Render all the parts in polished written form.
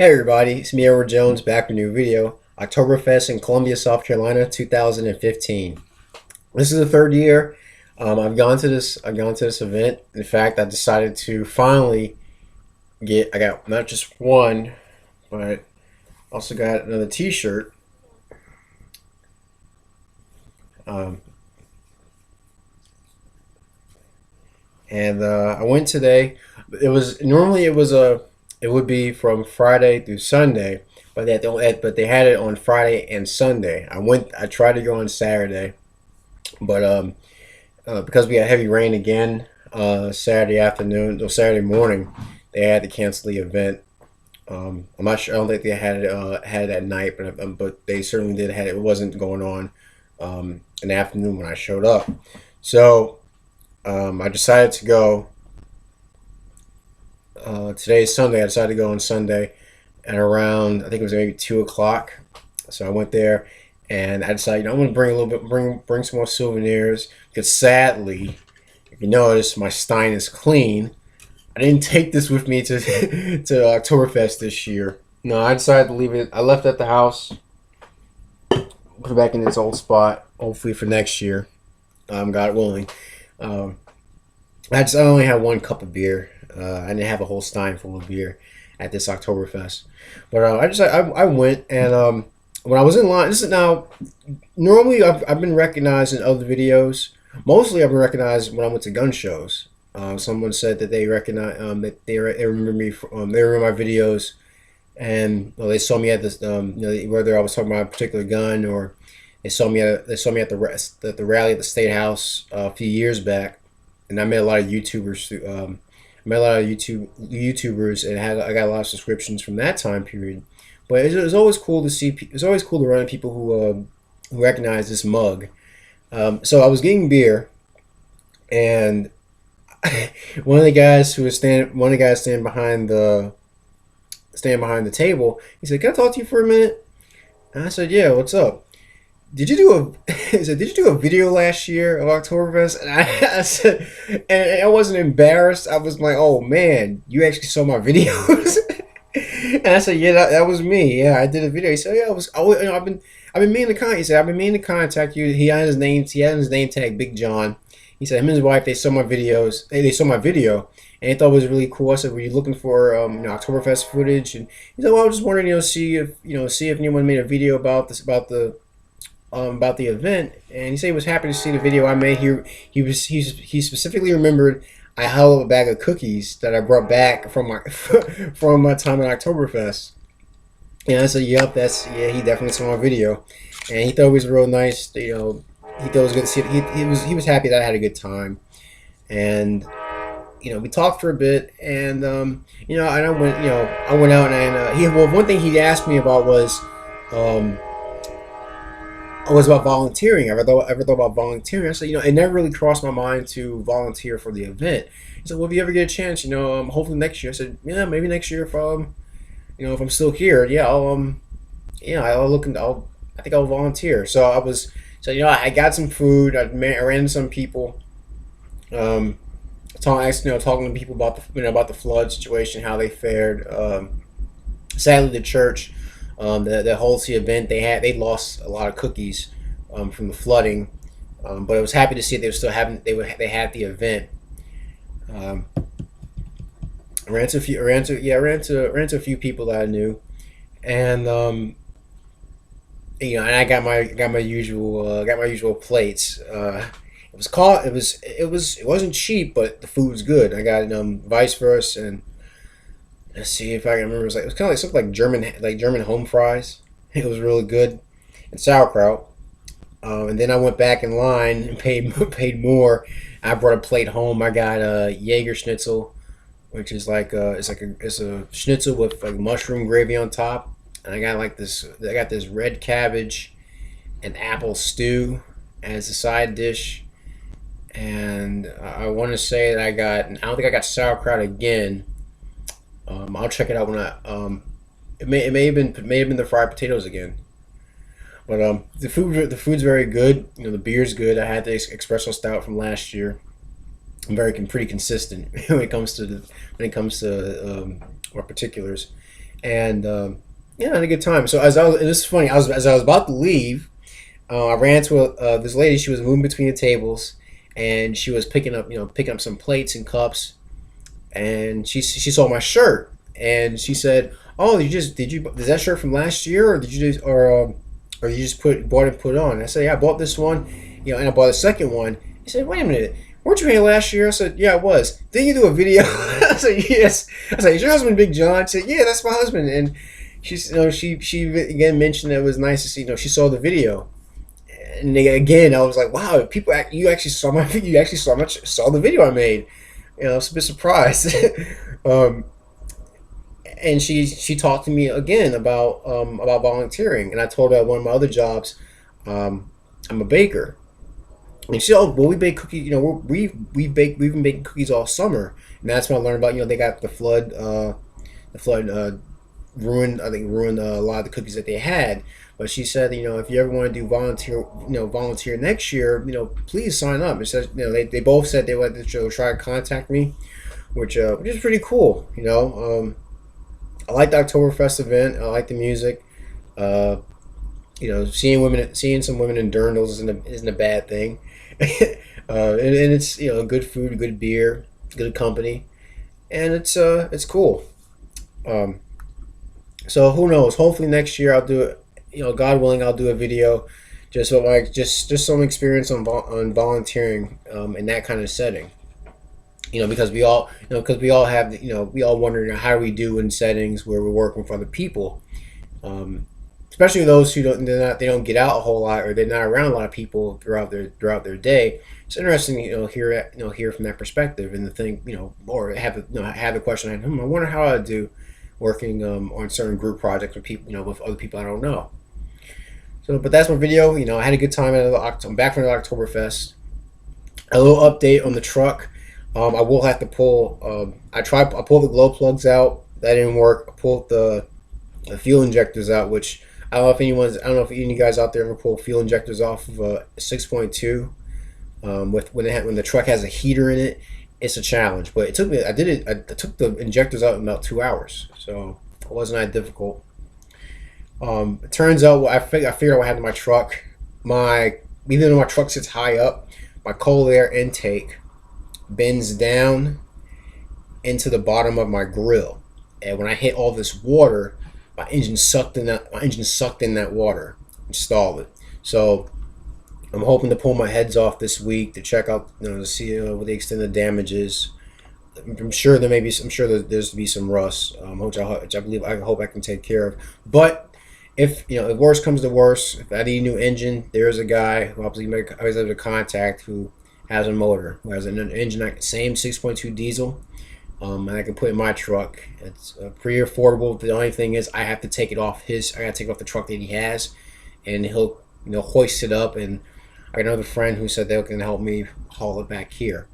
Hey everybody, it's me Edward Jones back with a new video. Oktoberfest in Columbia, South Carolina, 2015. This is the third year. I've gone to this event. In fact, I decided to finally get. I got not just one, but also got another T-shirt. Um, and I went today. It would be from Friday through Sunday, but they had it on Friday and Sunday. I tried to go on Saturday, but because we had heavy rain again Saturday afternoon or Saturday morning, they had to cancel the event. I'm not sure. I don't think they had it at night, but they certainly did had it. It wasn't going on in the afternoon when I showed up. So I decided to go. Today is Sunday. I decided to go on Sunday, and around I think it was maybe 2 o'clock. So I went there, and I decided I'm going to bring a little bit, bring some more souvenirs. Because sadly, if you notice, my Stein is clean. I didn't take this with me to to Oktoberfest this year. No, I decided to leave it. I left it at the house, put it back in its old spot. Hopefully for next year, God willing. Um, I only had one cup of beer. I didn't have a whole stein full of beer at this Oktoberfest, but I went and when I was in line. This is now normally I've been recognized in other videos. Mostly I've been recognized when I went to gun shows. Someone said that they recognize they remember me. They remember my videos, and well, they saw me at this. Whether I was talking about a particular gun or they saw me at the rally at the State House a few years back, and I met a lot of YouTubers through. I met a lot of YouTubers, and I got a lot of subscriptions from that time period. But it's always cool to see. It's always cool to run into people who recognize this mug. So I was getting beer, and one of the guys standing behind the table. He said, "Can I talk to you for a minute?" And I said, "Yeah, what's up?" Did you do a he said, did you do a video last year of Oktoberfest? And I said, and I wasn't embarrassed. I was like, oh man, you actually saw my videos. And I said, yeah, that was me. Yeah, I did a video. He said, yeah, I've been meaning to contact. He said, I've been meaning to contact you. He had his name tag, Big John. He said, him and his wife, they saw my videos. They saw my video, and they thought it was really cool. I said, were you looking for Oktoberfest footage? And he said, well, I was just wondering, see if anyone made a video about this, about the event. And he said he was happy to see the video I made. He specifically remembered I held up a bag of cookies that I brought back from my from my time at Oktoberfest. And I said, "Yep, he definitely saw my video," and he thought it was real nice. He thought it was good to see. He was happy that I had a good time, and we talked for a bit, and and I went out, and one thing he asked me about um, was about volunteering. Ever thought about volunteering? I said, it never really crossed my mind to volunteer for the event. He said, well, if you ever get a chance, hopefully next year. I said, yeah, maybe next year if I'm still here, yeah, I'll look into, I think I'll volunteer. I got some food. I ran into some people, talking to people about the flood situation, how they fared. Sadly, the church that holds the event, they lost a lot of cookies from the flooding, but I was happy to see they were still having they had the event. Um, I ran to a few, ran to a few people that I knew, and and I got my usual plates. It wasn't cheap, but the food was good. I got vice versa, and let's see if I can remember. It was kind of like something like German home fries. It was really good, and sauerkraut. And then I went back in line and paid more. I brought a plate home. I got a Jaeger Schnitzel, which is it's a schnitzel with like mushroom gravy on top, and I got this red cabbage and apple stew as a side dish. And I want to say that I don't think I got sauerkraut again. I'll check it out when it may have been the fried potatoes again. But the food's very good. The beer's good. I had the espresso stout from last year. I'm pretty consistent when it comes to our particulars. and yeah, I had a good time. So as I was, and this is funny. As I was about to leave, I ran into this lady. She was moving between the tables, and she was picking up some plates and cups. And she saw my shirt, and she said, "Oh, did you is that shirt from last year, or did you just or you just bought it and put it on?" And I said, "Yeah, I bought this one, and I bought a second one." He said, "Wait a minute, weren't you here last year?" I said, "Yeah, I was." "Didn't you do a video?" I said, "Yes." I said, "Is your husband Big John?" She said, "Yeah, that's my husband." And she again mentioned that it was nice to see, she saw the video. And again, I was like, "Wow, people, you actually saw my you actually saw the video I made." I was a bit surprised. um, and she talked to me again about volunteering, and I told her at one of my other jobs, I'm a baker. And she said, "Oh, well, we bake cookies. We've been baking cookies all summer." And that's when I learned about, they got the flood ruined a lot of the cookies that they had. But she said, if you ever want to do volunteer next year, please sign up. It says, they both said they would try to contact me, which is pretty cool. I like the Oktoberfest event. I like the music. Uh, seeing some women in dirndls isn't a bad thing. And it's good food, good beer, good company, and it's cool. Um, so who knows? Hopefully next year I'll do it. God willing, I'll do a video, just some experience on volunteering in that kind of setting. Because we all have we all wonder, how do we do in settings where we're working for other people, um, especially those who they don't get out a whole lot, or they're not around a lot of people throughout their day. It's interesting, hear from that perspective, and to think, or have the question, I wonder how I do working on certain group projects with people, with other people I don't know. So, but that's my video. I had a good time I'm back from the Oktoberfest. A little update on the truck. I will have to pull. I pulled the glow plugs out. That didn't work. I pulled the fuel injectors out, which I don't know if any of you guys out there ever pull fuel injectors off of a 6.2. With when the truck has a heater in it, it's a challenge. But it took me. I did it. I took the injectors out in about 2 hours, so it wasn't that difficult. It turns out, I figured out what happened to my truck. Even though my truck sits high up, my cold air intake bends down into the bottom of my grill, and when I hit all this water, my engine sucked in that water and stalled it. So I'm hoping to pull my heads off this week to check out, to see what the extent of damage is. I'm sure there's to be some rust, I hope I can take care of. But if worst comes to worst, if I need a new engine, there's a guy who I was able to contact, who has a motor, who has an engine, like same 6.2 diesel, and I can put in my truck. It's pretty affordable. The only thing is I have to take it off I got to take it off the truck that he has, and he'll hoist it up. And I got another friend who said they can help me haul it back here.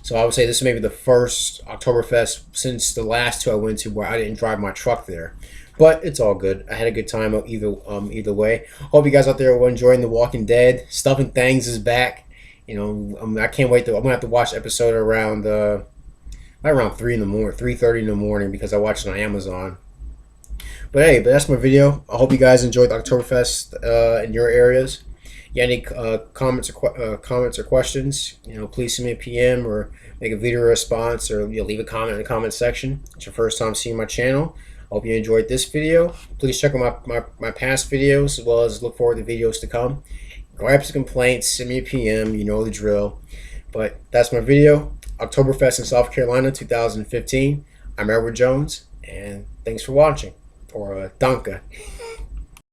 So I would say this is maybe the first Oktoberfest since the last two I went to where I didn't drive my truck there. But it's all good. I had a good time either way. Hope you guys out there were enjoying The Walking Dead. Stuffing Things is back. I can't wait I'm gonna have to watch the episode around 3:30 in the morning, because I watched it on Amazon. But hey, that's my video. I hope you guys enjoyed the Oktoberfest in your areas. You got any comments or questions? Please send me a PM or make a video response, or leave a comment in the comment section. It's your first time seeing my channel. I hope you enjoyed this video. Please check out my past videos, as well as look forward to videos to come. Grab some complaints, send me a PM. You know the drill. But that's my video. Oktoberfest in South Carolina 2015. I'm Edward Jones, and thanks for watching. Or Danke.